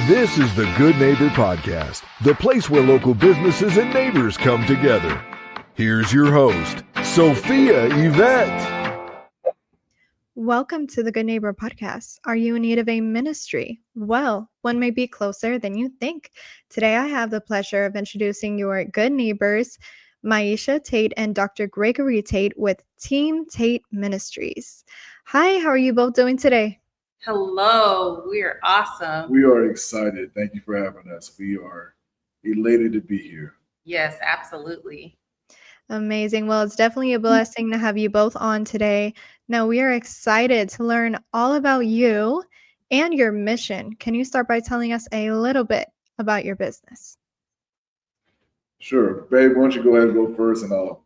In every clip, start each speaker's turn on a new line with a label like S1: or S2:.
S1: This is the Good Neighbor Podcast, the place where local businesses and neighbors come together. Here's your host, Sophia Yvette.
S2: Welcome to the Good Neighbor Podcast. Are you in need of a ministry? Well, one may be closer than you think. Today, I have the pleasure of introducing your good neighbors, Maisha Tate and Dr. Gregory Tate with Team Tate Ministries. Hi, how are you both doing today?
S3: Hello, we are awesome.
S4: We are excited. Thank you for having us. We are elated to be here.
S3: Yes, absolutely.
S2: Amazing. Well, it's definitely a blessing to have you both on today. Now, we are excited to learn all about you and your mission. Can you start by telling us a little bit about your business?
S4: Sure. Babe, why don't you go ahead and go first and I'll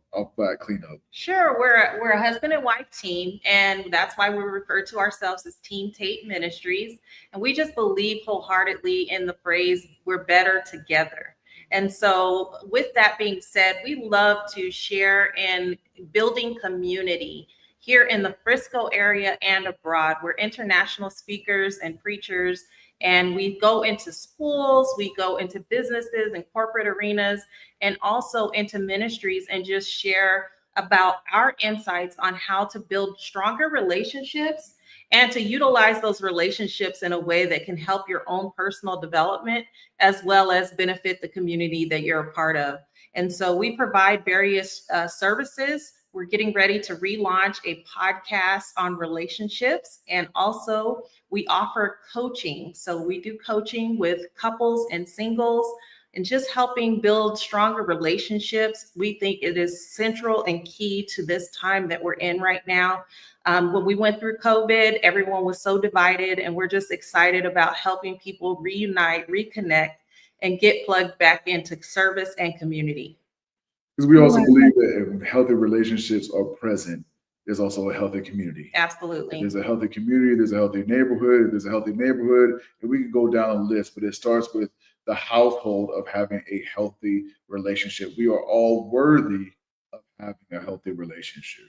S4: clean up.
S3: Sure, we're a husband and wife team, and that's why we refer to ourselves as Team Tate Ministries. And we just believe wholeheartedly in the phrase, we're better together. And so with that being said, we love to share in building community here in the Frisco area and abroad. We're international speakers and preachers, and we go into schools, we go into businesses and corporate arenas, and also into ministries and just share about our insights on how to build stronger relationships and to utilize those relationships in a way that can help your own personal development as well as benefit the community that you're a part of. And so we provide various services. We're getting ready to relaunch a podcast on relationships, and also we offer coaching. So we do coaching with couples and singles and just helping build stronger relationships. We think it is central and key to this time that we're in right now. When we went through COVID, everyone was so divided, and we're just excited about helping people reunite, reconnect, and get plugged back into service and community.
S4: Because we also believe that if healthy relationships are present, there's also a healthy community.
S3: Absolutely.
S4: If there's a healthy community, there's a healthy neighborhood. If there's a healthy neighborhood, and we can go down a list, but it starts with the household of having a healthy relationship. We are all worthy of having a healthy relationship.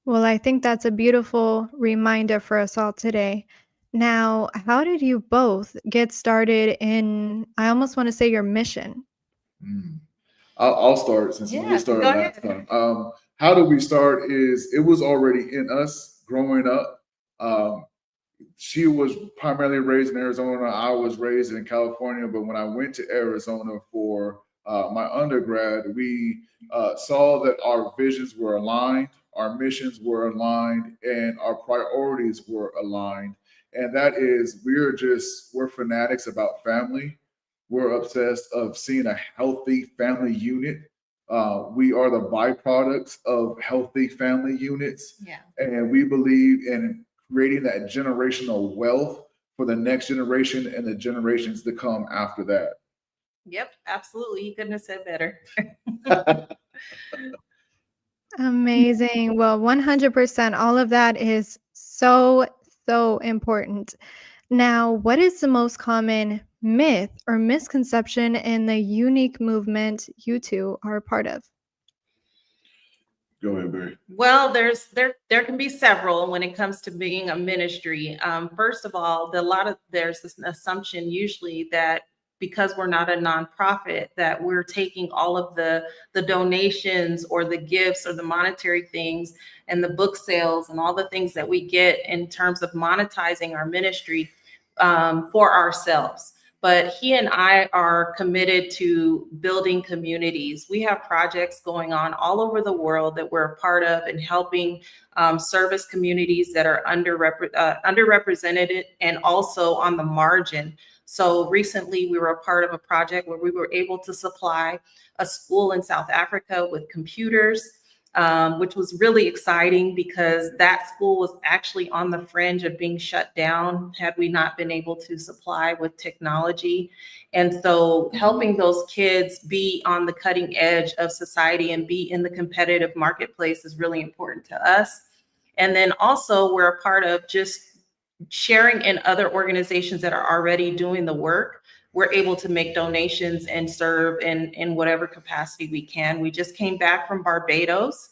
S2: Well, I think that's a beautiful reminder for us all today. Now, how did you both get started in, I almost want to say, your mission?
S4: I'll start since we started last time. How did we start is it was already in us growing up. She was primarily raised in Arizona. I was raised in California, but when I went to Arizona for my undergrad, we saw that our visions were aligned, our missions were aligned, and our priorities were aligned. And that is, we're fanatics about family. We're obsessed of seeing a healthy family unit. We are the byproducts of healthy family units.
S3: Yeah.
S4: And we believe in creating that generational wealth for the next generation and the generations to come after that.
S3: Yep, absolutely. You couldn't have said better.
S2: Amazing. Well, 100%. All of that is so important. Now, what is the most common myth or misconception in the unique movement you two are a part of?
S4: Go ahead, Barry.
S3: Well, there can be several when it comes to being a ministry. First of all, there's this assumption usually that because we're not a nonprofit, that we're taking all of the donations or the gifts or the monetary things and the book sales and all the things that we get in terms of monetizing our ministry for ourselves. But he and I are committed to building communities. We have projects going on all over the world that we're a part of and helping service communities that are underrepresented and also on the margin. So recently we were a part of a project where we were able to supply a school in South Africa with computers, which was really exciting because that school was actually on the fringe of being shut down had we not been able to supply with technology. And so helping those kids be on the cutting edge of society and be in the competitive marketplace is really important to us. And then also we're a part of just sharing in other organizations that are already doing the work. We're able to make donations and serve in whatever capacity we can. We just came back from Barbados,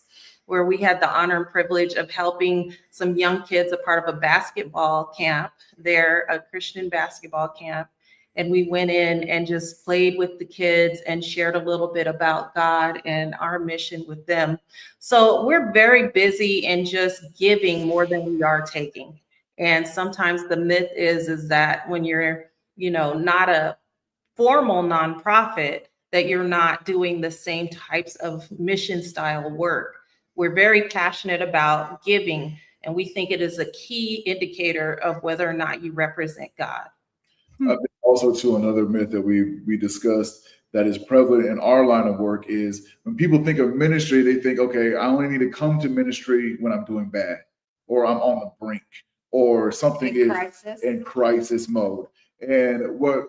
S3: where we had the honor and privilege of helping some young kids, a part of a basketball camp there, a Christian basketball camp. And we went in and just played with the kids and shared a little bit about God and our mission with them. So we're very busy in just giving more than we are taking. And sometimes the myth is that when you're, not a formal nonprofit, that you're not doing the same types of mission style work. We're very passionate about giving, and we think it is a key indicator of whether or not you represent God.
S4: I think also too, another myth that we discussed that is prevalent in our line of work is when people think of ministry, they think, okay, I only need to come to ministry when I'm doing bad, or I'm on the brink, or something is in crisis mode. And what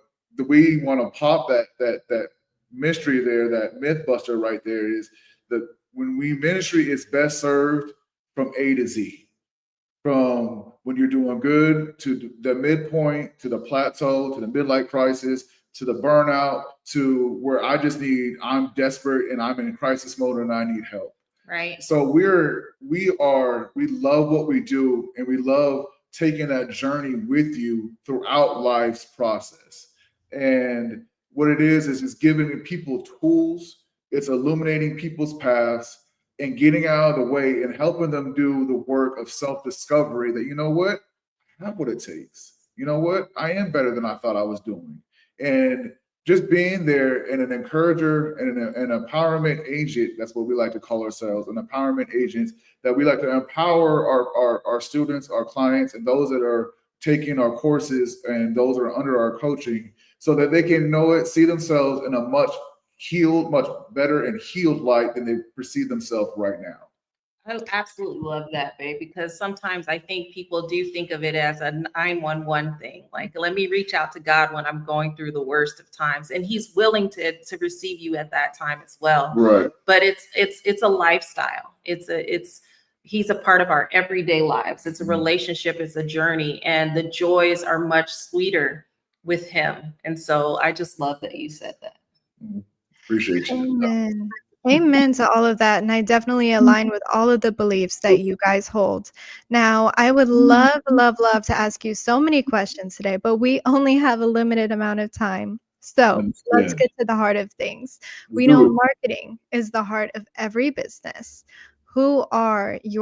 S4: we want to pop that mystery there, that myth buster right there, is that when ministry is best served from A to Z. From when you're doing good to the midpoint, to the plateau, to the midlife crisis, to the burnout, to where I'm desperate and I'm in crisis mode and I need help.
S3: Right.
S4: So we love what we do, and we love taking that journey with you throughout life's process. And what it is giving people tools. It's illuminating people's paths and getting out of the way and helping them do the work of self-discovery that, you know what, I have what it takes. You know what, I am better than I thought I was doing. And just being there and an encourager and an empowerment agent, that's what we like to call ourselves, an empowerment agent, that we like to empower our students, our clients, and those that are taking our courses and those that are under our coaching, so that they can know it, see themselves in a much better and healed light than they perceive themselves right now.
S3: I absolutely love that, babe, because sometimes I think people do think of it as a 911 thing. Like, let me reach out to God when I'm going through the worst of times. And he's willing to receive you at that time as well.
S4: Right.
S3: But it's a lifestyle. He's a part of our everyday lives. It's a relationship. It's a journey. And the joys are much sweeter with him. And so I just love that you said that.
S4: Appreciate you.
S2: Amen. Amen to all of that. And I definitely align with all of the beliefs that you guys hold. Now, I would love to ask you so many questions today, but we only have a limited amount of time. So let's get to the heart of things. We know marketing is the heart of every business. Who is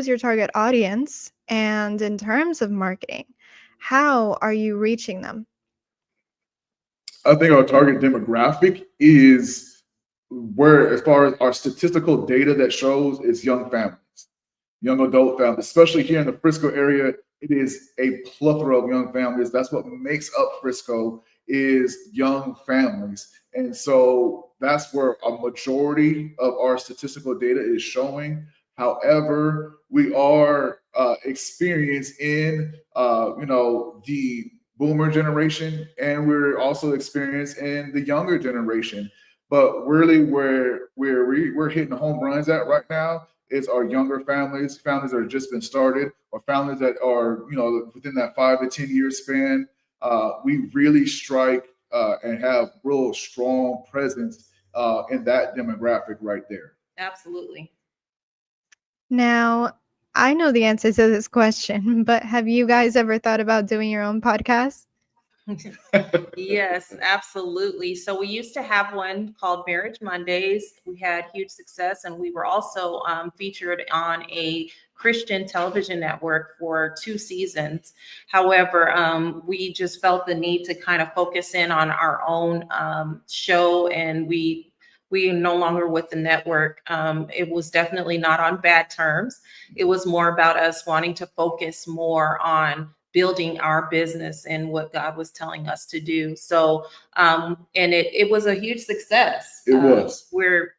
S2: your target audience? And in terms of marketing, how are you reaching them?
S4: I think our target demographic is where, as far as our statistical data that shows, is young families, young adult families, especially here in the Frisco area. It is a plethora of young families. That's what makes up Frisco, is young families. And so that's where a majority of our statistical data is showing. However, we are experienced in, the boomer generation, and we're also experienced in the younger generation. But really where we're hitting home runs at right now is our younger families that have just been started, or families that are, within that 5 to 10 year span. We really strike and have real strong presence in that demographic right there.
S3: Absolutely.
S2: Now, I know the answer to this question, but have you guys ever thought about doing your own podcast?
S3: Yes, absolutely. So we used to have one called Marriage Mondays. We had huge success, and we were also featured on a Christian television network for 2 seasons. However, we just felt the need to kind of focus in on our own show, and we no longer with the network. It was definitely not on bad terms. It was more about us wanting to focus more on building our business and what God was telling us to do. So, and it was a huge success.
S4: It was.
S3: We're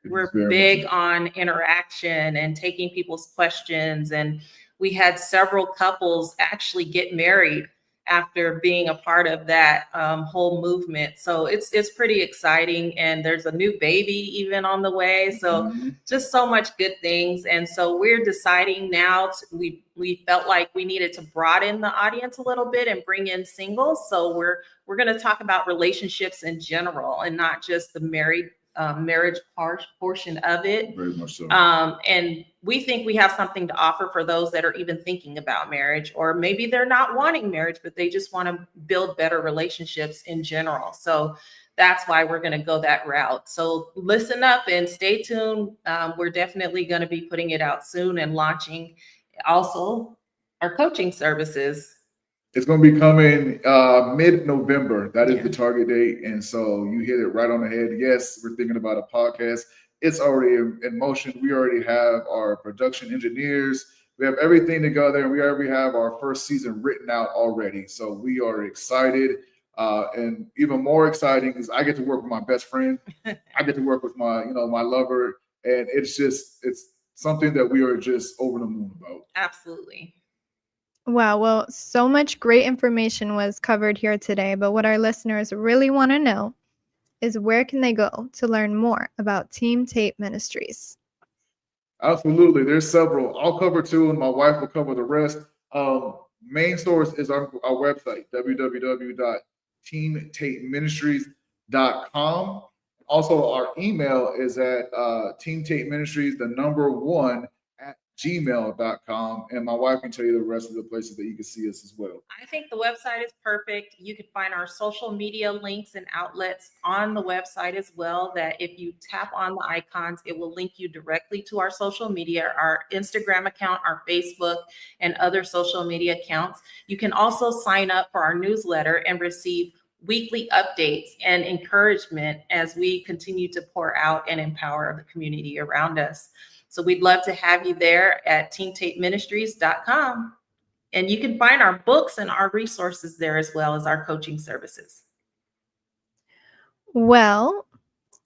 S3: big on interaction and taking people's questions. And we had several couples actually get married after being a part of that whole movement. So it's pretty exciting. And there's a new baby even on the way. So just so much good things. And so we're deciding now, we felt like we needed to broaden the audience a little bit and bring in singles. So we're going to talk about relationships in general and not just the married marriage portion of it.
S4: Very much so.
S3: And we think we have something to offer for those that are even thinking about marriage, or maybe they're not wanting marriage, but they just want to build better relationships in general. So that's why we're going to go that route. So listen up and stay tuned. We're definitely going to be putting it out soon and launching also our coaching services.
S4: It's going to be coming mid-November. That is the target date. And so you hit it right on the head. Yes, we're thinking about a podcast. It's already in motion. We already have our production engineers. We have everything together, and we already have our first season written out already. So we are excited. And even more exciting is I get to work with my best friend. I get to work with my lover. And it's something that we are just over the moon about.
S3: Absolutely.
S2: Wow. Well, so much great information was covered here today, but what our listeners really want to know is where can they go to learn more about Team Tate Ministries?
S4: Absolutely. There's several. I'll cover two and my wife will cover the rest. Main source is our website, www.teamtateministries.com. Also, our email is at teamtateministries1@gmail.com. And my wife can tell you the rest of the places that you can see us as well.
S3: I think the website is perfect. You can find our social media links and outlets on the website as well, that if you tap on the icons, it will link you directly to our social media, our Instagram account, our Facebook, and other social media accounts. You can also sign up for our newsletter and receive weekly updates and encouragement as we continue to pour out and empower the community around us. So we'd love to have you there at teamtateministries.com. And you can find our books and our resources there, as well as our coaching services.
S2: Well,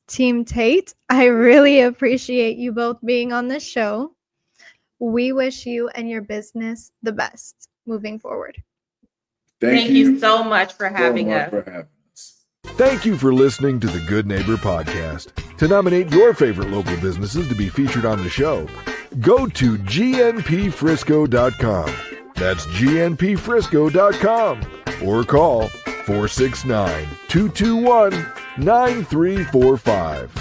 S2: Team Tate, I really appreciate you both being on the show. We wish you and your business the best moving forward.
S3: Thank you so much for having us.
S1: Thank you for listening to the Good Neighbor Podcast. To nominate your favorite local businesses to be featured on the show, go to gnpfrisco.com. That's gnpfrisco.com. Or call 469-221-9345.